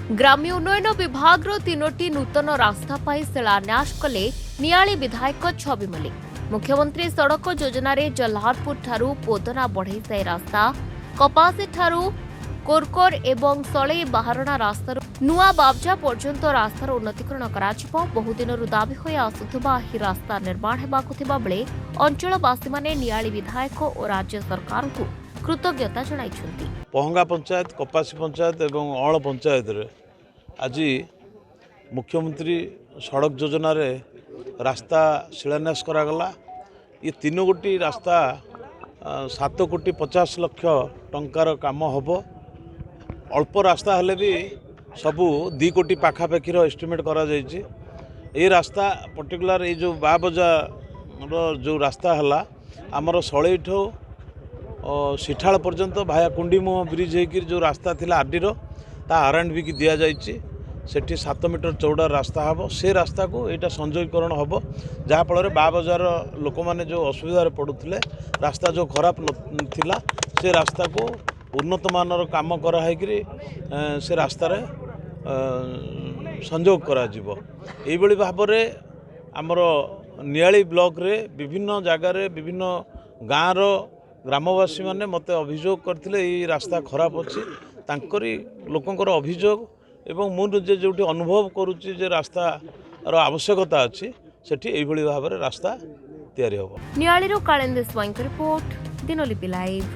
ग्राम्य उन्नयन विभाग तीनोटी नूतन रास्ता पाई शिलान्यास कले नियाली विधायक छवि मल्लिक। मुख्यमंत्री सड़क योजना रे जल्हादपुर ठारू पोदना बढ़ई साई रास्ता कपासी ठारू कोरकोर एवं सले बाहरणा रास्तार नुआ बाबजा पर्यंत रास्तार उन्नतीकरण कराजिबो। बहुदिनरु दाबी होई आसुथबा एही रास्ता निर्माण हेबाकु थिबा बेले अंचलवासी माने नियाली विधायक और राज्य सरकार को कृतज्ञता जणाइछन्ति। पहंगा पंचायत कपासी पंचायत एवं अण पंचायत रे आज मुख्यमंत्री सड़क योजना रे रास्ता शिलान्यास करागला। ये तीन गोटी रास्ता 7,50,00,000 टंकार काम हबो। अल्प रास्ता हेले भी सबू 2 कोटी पाखापाखिर एस्टिमेट करा जायछि। ये रास्ता पर्टिकुलर ये जो बाबजा जो रास्ता हला आमर सलैठो सिठाल पर्यंत भाया कुंडीमुह ब्रिज होकर जो रास्ता थिला आरडीर ता R&B की दिया जायछि। सेठी 7 मीटर चौड़ा रास्ता हम से रास्ता को यहाँ संयोगीकरण हम जहाँफल बाबजार लोक मैंने जो असुविधा पड़ुले रास्ता जो खराब थिला से रास्ता को उन्नत मानर काम कराई से रास्तार संयोग करा यही भाव में आमर नियाली ब्लॉक रे विभिन्न जगार विभिन्न गाँव ग्रामवासी माने मते अभियोग करथिले ये रास्ता खराब अछि तांकरी लोकंकर अभियोग एवं मुझे जो अनुभव करुच्ची जे रास्ता आवश्यकता अच्छी सेठी एही भली भाव में रास्ता तैयारी होबो। नियालीरो कालेंदे स्वाइंक रिपोर्ट दिनलिपि लाइव।